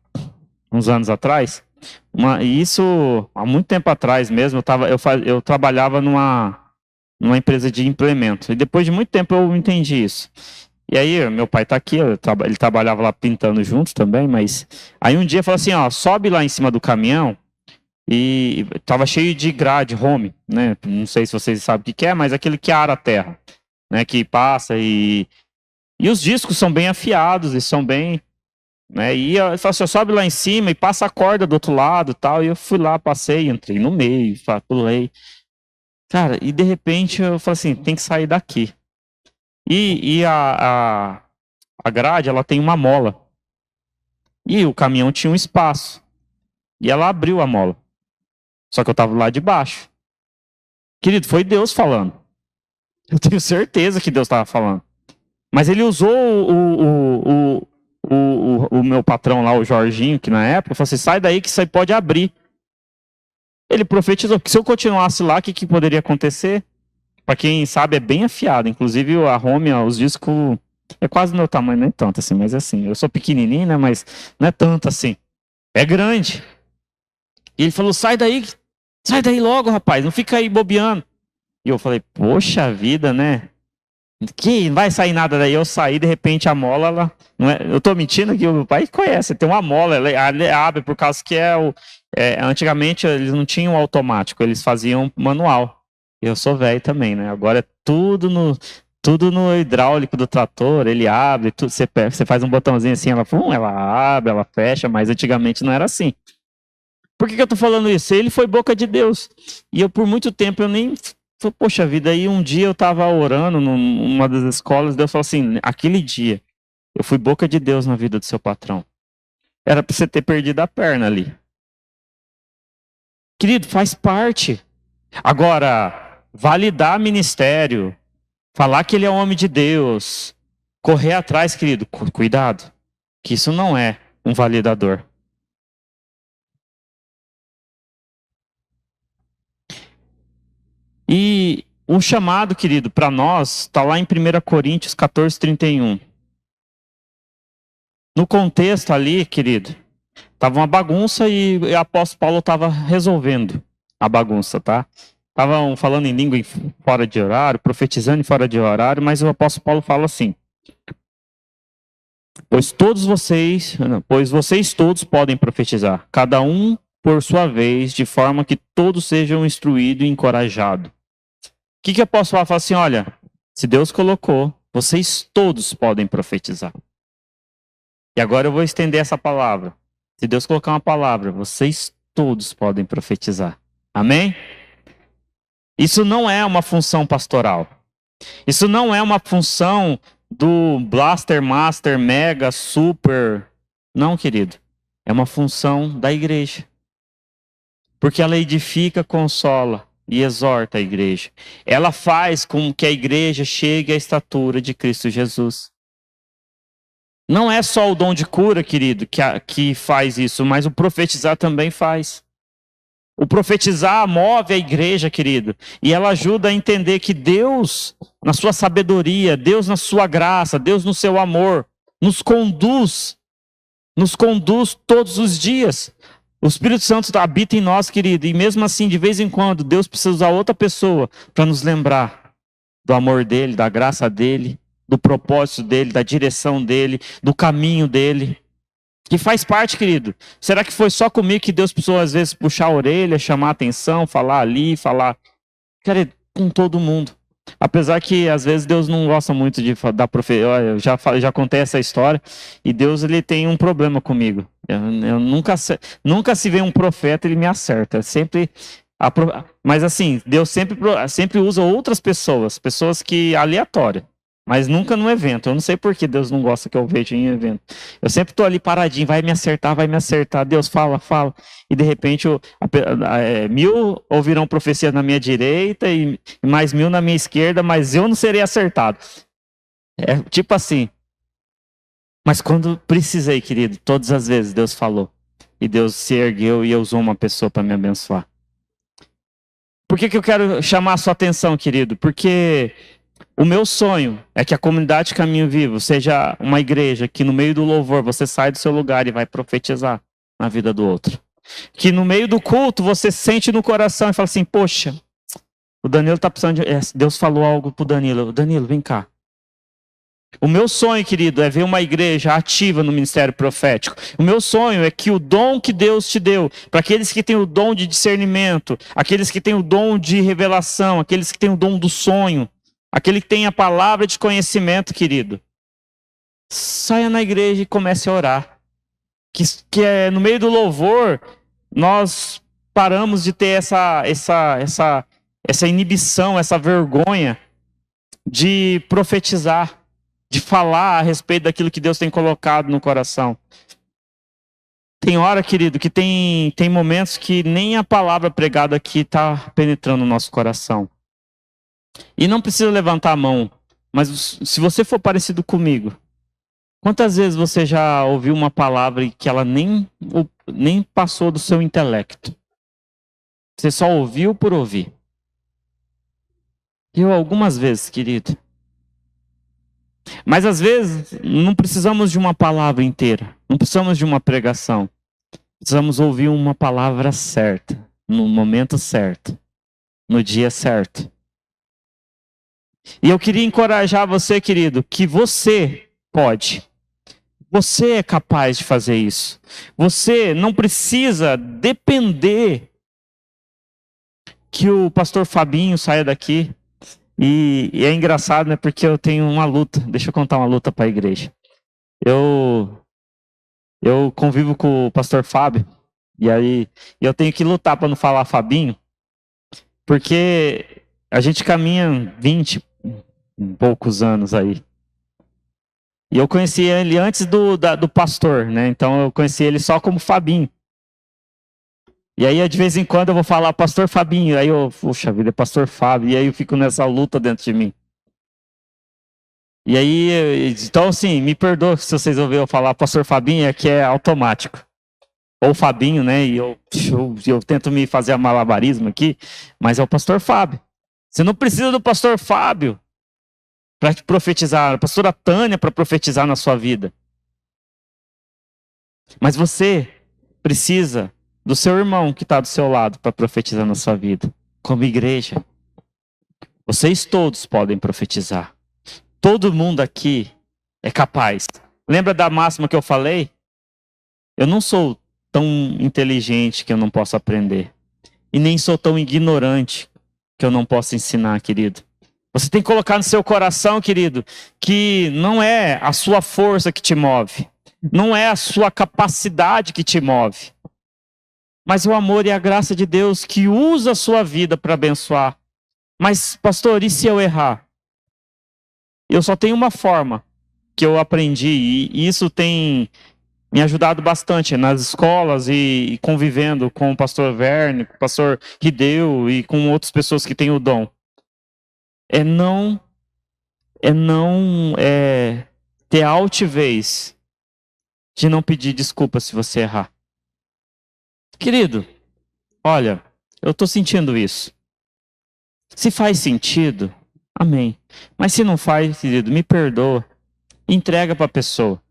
uns anos atrás, e isso há muito tempo atrás mesmo, eu trabalhava numa empresa de implemento. E depois de muito tempo eu entendi isso. E aí, meu pai está aqui, ele trabalhava lá pintando juntos também, mas aí um dia falou assim, ó, sobe lá em cima do caminhão. E estava cheio de grade, home, né? Não sei se vocês sabem o que é, mas aquele que ara a terra, né? Que passa e os discos são bem afiados e são bem, né? E eu falei assim, sobe lá em cima e passa a corda do outro lado, tal. E eu fui lá, passei, entrei no meio, pulei, cara. E de repente eu falei assim, tem que sair daqui. E a grade, ela tem uma mola. E o caminhão tinha um espaço. E ela abriu a mola. Só que eu estava lá de baixo. Querido, foi Deus falando. Eu tenho certeza que Deus estava falando. Mas ele usou o meu patrão lá, o Jorginho, que na época, falou assim, sai daí que isso aí pode abrir. Ele profetizou que se eu continuasse lá, o que poderia acontecer? Para quem sabe, é bem afiado. Inclusive a home, os discos, é quase do meu tamanho, nem tanto assim, mas é assim. Eu sou pequenininho, né, mas não é tanto assim. É grande. E ele falou, sai daí logo, rapaz, não fica aí bobeando. E eu falei, poxa vida, né? Que não vai sair nada daí. Eu saí, de repente a mola, ela, não é, eu tô mentindo que o meu pai conhece, tem uma mola, ela abre por causa que antigamente eles não tinham automático, eles faziam manual. Eu sou velho também, né? Agora é tudo Tudo no hidráulico do trator, ele abre, tudo, você faz um botãozinho assim, ela abre, ela fecha, mas antigamente não era assim. Por que eu tô falando isso? Ele foi boca de Deus. E eu, por muito tempo, eu nem... Poxa vida, aí um dia eu estava orando numa das escolas, Deus falou assim, aquele dia, eu fui boca de Deus na vida do seu patrão. Era para você ter perdido a perna ali. Querido, faz parte. Agora, validar ministério, falar que ele é homem de Deus, correr atrás, querido, cuidado, que isso não é um validador. E o chamado, querido, para nós, está lá em 1 Coríntios 14:31. No contexto ali, querido, estava uma bagunça e o apóstolo Paulo estava resolvendo a bagunça, tá? Estavam falando em língua fora de horário, profetizando em fora de horário, mas o apóstolo Paulo fala assim: pois vocês todos podem profetizar, cada um por sua vez, de forma que todos sejam instruídos e encorajados. O que o apóstolo Paulo fala assim? Olha, se Deus colocou, vocês todos podem profetizar. E agora eu vou estender essa palavra. Se Deus colocar uma palavra, vocês todos podem profetizar. Amém? Isso não é uma função pastoral. Isso não é uma função do Blaster, Master, Mega, Super. Não, querido. É uma função da igreja. Porque ela edifica, consola e exorta a igreja. Ela faz com que a igreja chegue à estatura de Cristo Jesus. Não é só o dom de cura, querido, que faz isso, mas o profetizar também faz. O profetizar move a igreja, querido, e ela ajuda a entender que Deus, na sua sabedoria, Deus na sua graça, Deus no seu amor, nos conduz todos os dias. O Espírito Santo habita em nós, querido, e mesmo assim, de vez em quando, Deus precisa usar outra pessoa para nos lembrar do amor dele, da graça dele, do propósito dele, da direção dele, do caminho dele. Que faz parte, querido. Será que foi só comigo que Deus precisou, às vezes, puxar a orelha, chamar a atenção, falar ali, falar... Querido, com todo mundo. Apesar que, às vezes, Deus não gosta muito da profecia. Eu já contei essa história. E Deus, ele tem um problema comigo. Eu nunca se vê um profeta, ele me acerta. Sempre... Mas assim, Deus sempre usa outras pessoas. Pessoas que... aleatórias. Mas nunca num evento. Eu não sei por que Deus não gosta que eu veja em evento. Eu sempre estou ali paradinho, vai me acertar. Deus fala. E de repente 1000 ouvirão profecia na minha direita e mais 1000 na minha esquerda, mas eu não serei acertado. É tipo assim. Mas quando precisei, querido, todas as vezes Deus falou. E Deus se ergueu e usou uma pessoa para me abençoar. Por que eu quero chamar a sua atenção, querido? Porque... o meu sonho é que a comunidade Caminho Vivo seja uma igreja que no meio do louvor você sai do seu lugar e vai profetizar na vida do outro. Que no meio do culto você sente no coração e fala assim, poxa, o Danilo está precisando de... Deus falou algo para o Danilo. Danilo, vem cá. O meu sonho, querido, é ver uma igreja ativa no ministério profético. O meu sonho é que o dom que Deus te deu, para aqueles que têm o dom de discernimento, aqueles que têm o dom de revelação, aqueles que têm o dom do sonho, aquele que tem a palavra de conhecimento, querido, saia na igreja e comece a orar. Que é no meio do louvor, nós paramos de ter essa inibição, essa vergonha de profetizar, de falar a respeito daquilo que Deus tem colocado no coração. Tem hora, querido, que tem momentos que nem a palavra pregada aqui está penetrando no nosso coração. E não precisa levantar a mão, mas se você for parecido comigo, quantas vezes você já ouviu uma palavra que ela nem passou do seu intelecto? Você só ouviu por ouvir. Eu algumas vezes, querido. Mas às vezes não precisamos de uma palavra inteira, não precisamos de uma pregação. Precisamos ouvir uma palavra certa, no momento certo, no dia certo. E eu queria encorajar você, querido, que você pode. Você é capaz de fazer isso. Você não precisa depender que o pastor Fabinho saia daqui. E é engraçado, né? Porque eu tenho uma luta. Deixa eu contar uma luta para a igreja. Eu convivo com o pastor Fábio. E aí eu tenho que lutar para não falar Fabinho. Porque a gente caminha 20 e poucos anos aí. E eu conheci ele antes do pastor, né? Então eu conheci ele só como Fabinho. E aí, de vez em quando, eu vou falar pastor Fabinho. Aí eu, puxa vida, é pastor Fábio. E aí eu fico nessa luta dentro de mim. E aí, então assim, me perdoa se vocês ouviram eu falar pastor Fabinho, é que é automático. Ou Fabinho, né? E eu tento me fazer a malabarismo aqui, mas é o pastor Fábio. Você não precisa do pastor Fábio para te profetizar, a pastora Tânia para profetizar na sua vida. Mas você precisa do seu irmão que está do seu lado para profetizar na sua vida. Como igreja, vocês todos podem profetizar. Todo mundo aqui é capaz. Lembra da máxima que eu falei? Eu não sou tão inteligente que eu não posso aprender. E nem sou tão ignorante que eu não posso ensinar, querido. Você tem que colocar no seu coração, querido, que não é a sua força que te move. Não é a sua capacidade que te move. Mas o amor e a graça de Deus que usa a sua vida para abençoar. Mas, pastor, e se eu errar? Eu só tenho uma forma que eu aprendi, e isso tem me ajudado bastante nas escolas e convivendo com o pastor Verne, com o pastor Rideu e com outras pessoas que têm o dom. É não ter a altivez de não pedir desculpa se você errar. Querido, olha, eu estou sentindo isso. Se faz sentido, amém. Mas se não faz, querido, me perdoa. Entrega para a pessoa.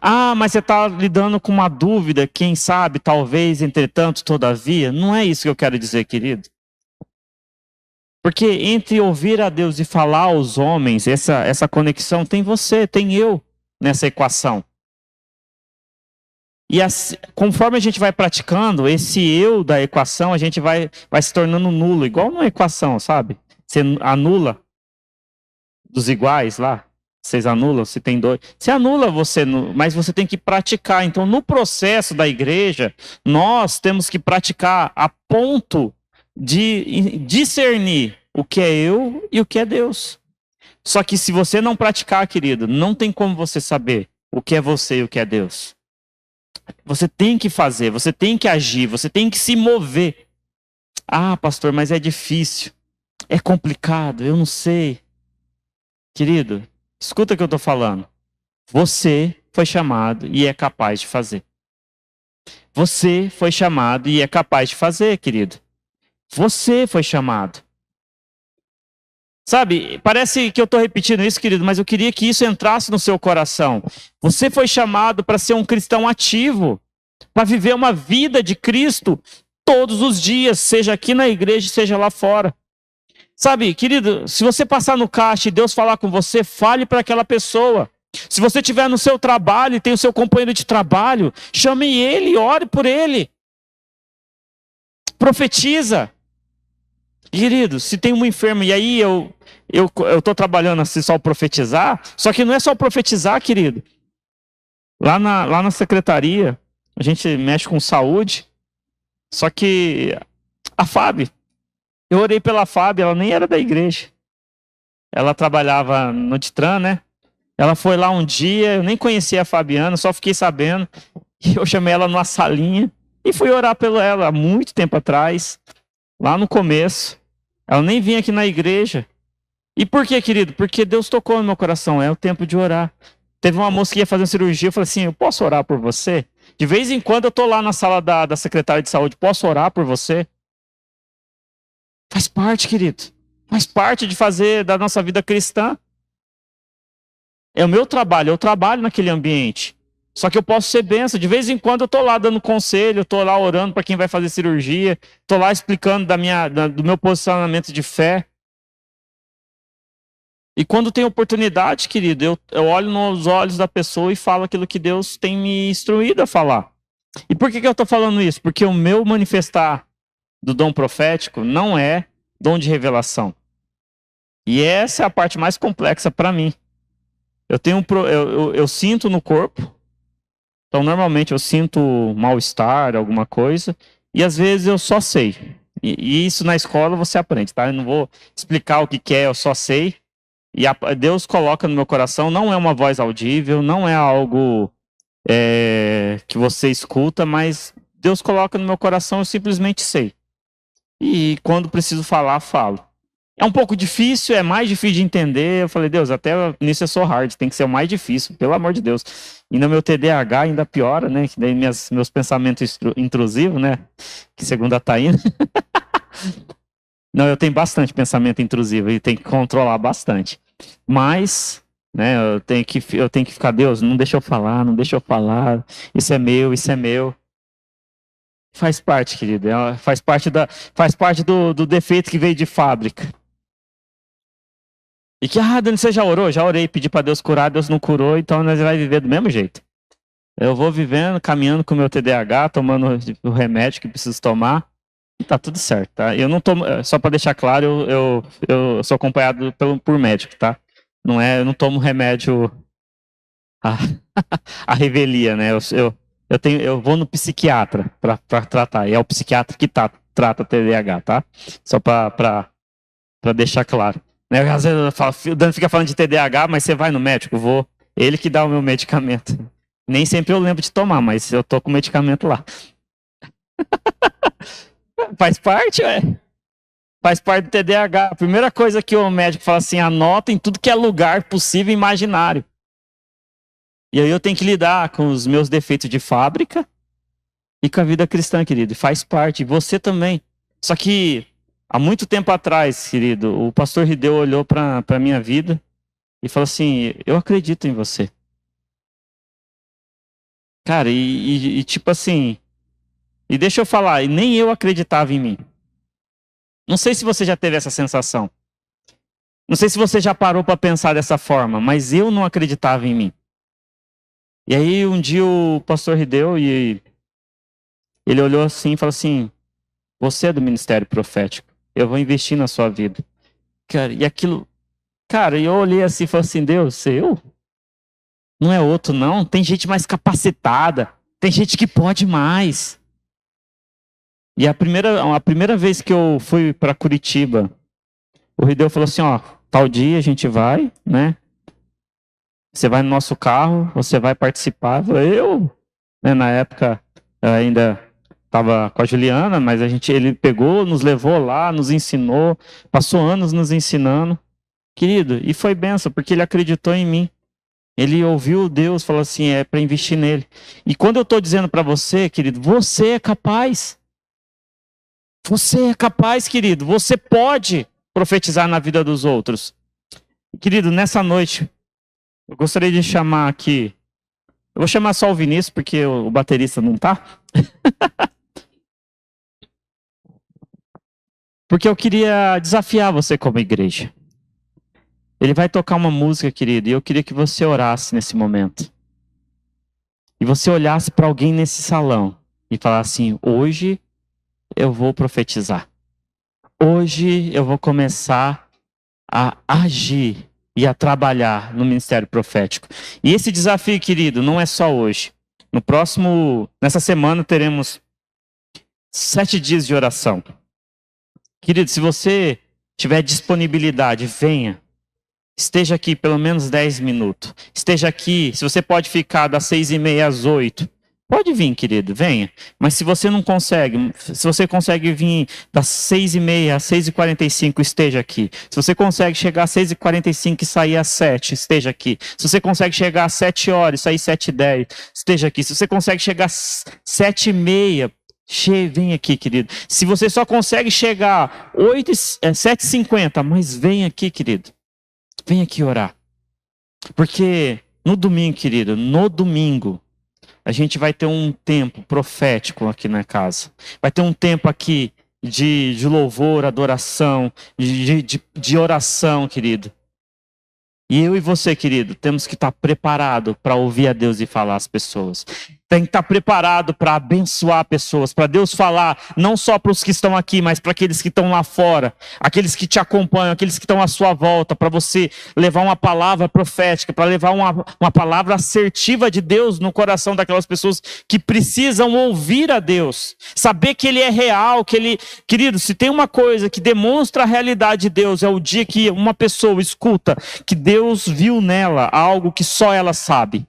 Ah, mas você está lidando com uma dúvida, quem sabe, talvez, entretanto, todavia. Não é isso que eu quero dizer, querido. Porque entre ouvir a Deus e falar aos homens, essa conexão, tem você, tem eu nessa equação. E assim, conforme a gente vai praticando, esse eu da equação, a gente vai se tornando nulo, igual numa equação, sabe? Você anula dos iguais lá. Vocês anulam, se tem dois. Você anula você, mas você tem que praticar. Então, no processo da igreja, nós temos que praticar a ponto de discernir o que é eu e o que é Deus. Só que se você não praticar, querido, não tem como você saber o que é você e o que é Deus. Você tem que fazer, você tem que agir, você tem que se mover. Ah, pastor, mas é difícil. É complicado, eu não sei. Querido, escuta o que eu estou falando. Você foi chamado e é capaz de fazer. Você foi chamado e é capaz de fazer, querido. Você foi chamado. Sabe, parece que eu estou repetindo isso, querido, mas eu queria que isso entrasse no seu coração. Você foi chamado para ser um cristão ativo, para viver uma vida de Cristo todos os dias, seja aqui na igreja, seja lá fora. Sabe, querido, se você passar no caixa e Deus falar com você, fale para aquela pessoa. Se você estiver no seu trabalho e tem o seu companheiro de trabalho, chame ele e ore por ele. Profetiza. Querido, se tem um enfermo, e aí eu estou trabalhando assim só profetizar, só que não é só profetizar, querido. Lá na secretaria, a gente mexe com saúde, só que a Fábio, eu orei pela Fábio, ela nem era da igreja. Ela trabalhava no Detran, né? Ela foi lá um dia, eu nem conhecia a Fabiana, só fiquei sabendo. E eu chamei ela numa salinha e fui orar pela ela há muito tempo atrás, lá no começo. Ela nem vinha aqui na igreja. E por quê, querido? Porque Deus tocou no meu coração, é o tempo de orar. Teve uma moça que ia fazer uma cirurgia, eu falei assim, eu posso orar por você? De vez em quando eu tô lá na sala da secretária de saúde, posso orar por você? Faz parte, querido. Faz parte de fazer da nossa vida cristã. É o meu trabalho, eu trabalho naquele ambiente. Só que eu posso ser benção. De vez em quando eu tô lá dando conselho, eu tô lá orando para quem vai fazer cirurgia, tô lá explicando do meu posicionamento de fé. E quando tem oportunidade, querido, eu olho nos olhos da pessoa e falo aquilo que Deus tem me instruído a falar. E por que eu estou falando isso? Porque o meu manifestar do dom profético não é dom de revelação. E essa é a parte mais complexa para mim. Eu sinto no corpo, então normalmente eu sinto mal-estar, alguma coisa, e às vezes eu só sei. E isso na escola você aprende, tá? Eu não vou explicar o que que é, eu só sei. E Deus coloca no meu coração, não é uma voz audível, não é algo que você escuta, mas Deus coloca no meu coração, eu simplesmente sei. E quando preciso falar, falo. É um pouco difícil, é mais difícil de entender. Eu falei, Deus, até nisso eu sou hard, tem que ser o mais difícil, pelo amor de Deus. E no meu TDAH ainda piora, né? Que daí meus pensamentos intrusivos, né? Que segundo a Taína. Não, eu tenho bastante pensamento intrusivo e tenho que controlar bastante. Mas, né, eu tenho que ficar, Deus, não deixa eu falar, não deixa eu falar. Isso é meu, isso é meu. Faz parte, querido. Faz parte do defeito que veio de fábrica. E que, Dani, você já orou? Já orei, pedi para Deus curar, Deus não curou, então nós vamos viver do mesmo jeito. Eu vou vivendo, caminhando com o meu TDAH, tomando o remédio que preciso tomar, e tá tudo certo, tá? Eu não tomo, só para deixar claro, eu sou acompanhado por médico, tá? Eu não tomo remédio a revelia, né? Eu vou no psiquiatra para tratar, e é o psiquiatra que trata TDAH, tá? Só para deixar claro. Né? Às vezes eu falo, o Dani fica falando de TDAH, mas você vai no médico? Vou. Ele que dá o meu medicamento. Nem sempre eu lembro de tomar, mas eu tô com o medicamento lá. Faz parte, ué. Faz parte do TDAH. A primeira coisa que o médico fala assim, anota em tudo que é lugar possível e imaginário. E aí eu tenho que lidar com os meus defeitos de fábrica e com a vida cristã, querido. Faz parte. E você também. Só que há muito tempo atrás, querido, o pastor Rideu olhou para a minha vida e falou assim, eu acredito em você. Cara, e tipo assim, e deixa eu falar, e nem eu acreditava em mim. Não sei se você já teve essa sensação. Não sei se você já parou para pensar dessa forma, mas eu não acreditava em mim. E aí um dia o pastor Rideu, e ele olhou assim e falou assim, você é do ministério profético, eu vou investir na sua vida. Cara, e aquilo, cara, eu olhei assim e falei assim, Deus, eu? Não é outro não, tem gente mais capacitada, tem gente que pode mais. E a primeira vez que eu fui para Curitiba, o Rideu falou assim, ó, tal dia a gente vai, né? Você vai no nosso carro, você vai participar. Eu falei, né, na época eu ainda estava com a Juliana, mas ele pegou, nos levou lá, nos ensinou, passou anos nos ensinando. Querido, e foi benção, porque ele acreditou em mim. Ele ouviu Deus, falou assim, é para investir nele. E quando eu estou dizendo para você, querido, você é capaz. Você é capaz, querido. Você pode profetizar na vida dos outros. Querido, nessa noite, eu gostaria de chamar aqui. Eu vou chamar só o Vinícius, porque o baterista não tá. Porque eu queria desafiar você como igreja. Ele vai tocar uma música, querido, e eu queria que você orasse nesse momento. E você olhasse para alguém nesse salão e falasse assim, hoje eu vou profetizar. Hoje eu vou começar a agir e a trabalhar no ministério profético. E esse desafio, querido, não é só hoje. Nessa semana teremos 7 dias de oração. Querido, se você tiver disponibilidade, venha. Esteja aqui pelo menos 10 minutos. Esteja aqui, se você pode ficar das 6h30 às 8h. Pode vir, querido, venha. Mas se você não consegue, se você consegue vir das 6h30 às 6h45, esteja aqui. Se você consegue chegar às 6h45 e sair às 7h, esteja aqui. Se você consegue chegar às 7h e sair 7h10, esteja aqui. Se você consegue chegar às 7h30, vem aqui, querido. Se você só consegue chegar 7h50, mas vem aqui, querido. Vem aqui orar. Porque no domingo, querido, no domingo, a gente vai ter um tempo profético aqui na casa. Vai ter um tempo aqui de louvor, adoração, de oração, querido. E eu e você, querido, temos que estar preparados para ouvir a Deus e falar às pessoas. tem que estar preparado para abençoar pessoas, para Deus falar, não só para os que estão aqui, mas para aqueles que estão lá fora, aqueles que te acompanham, aqueles que estão à sua volta, para você levar uma palavra profética, para levar uma palavra assertiva de Deus no coração daquelas pessoas que precisam ouvir a Deus, saber que Ele é real, que Ele... Querido, se tem uma coisa que demonstra a realidade de Deus, é o dia que uma pessoa escuta que Deus viu nela algo que só ela sabe.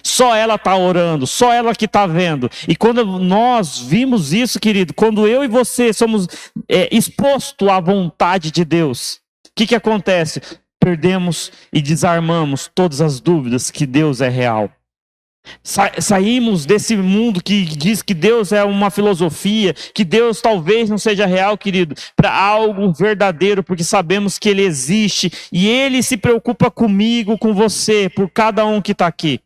Só ela está orando, só ela que está vendo. E quando nós vimos isso, querido, quando eu e você somos expostos à vontade de Deus, o que acontece? Perdemos e desarmamos todas as dúvidas que Deus é real. Saímos desse mundo que diz que Deus é uma filosofia, que Deus talvez não seja real, querido, para algo verdadeiro, porque sabemos que Ele existe e Ele se preocupa comigo, com você, por cada um que está aqui.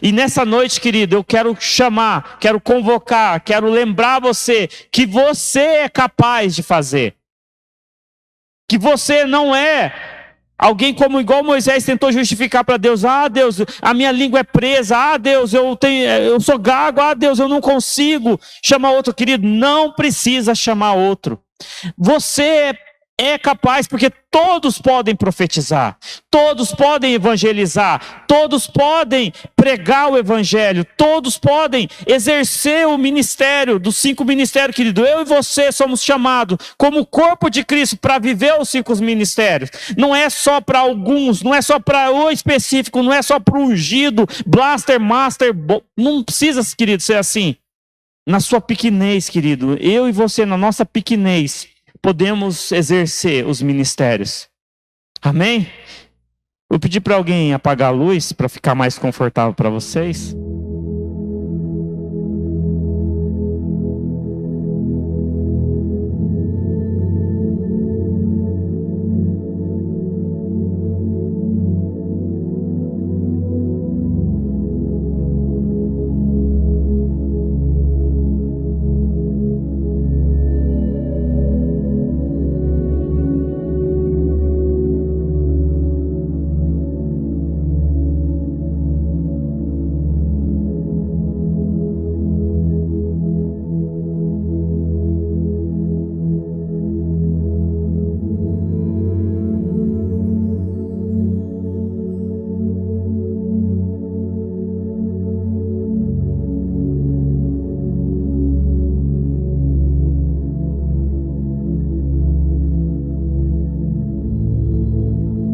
E nessa noite, querido, eu quero chamar, quero convocar, quero lembrar você que você é capaz de fazer. Que você não é alguém como igual Moisés tentou justificar para Deus. Ah, Deus, a minha língua é presa. Ah, Deus, eu sou gago. Ah, Deus, eu não consigo chamar outro. Querido, não precisa chamar outro. Você é capaz, porque todos podem profetizar, todos podem evangelizar, todos podem pregar o evangelho, todos podem exercer o ministério, dos 5 ministérios, querido. Eu e você somos chamados como corpo de Cristo para viver os 5 ministérios. Não é só para alguns, não é só para o específico, não é só para o ungido, blaster, master, não precisa, querido, ser assim. Na sua pequenez, querido, eu e você, na nossa pequenez, podemos exercer os ministérios. Amém? Vou pedir para alguém apagar a luz para ficar mais confortável para vocês.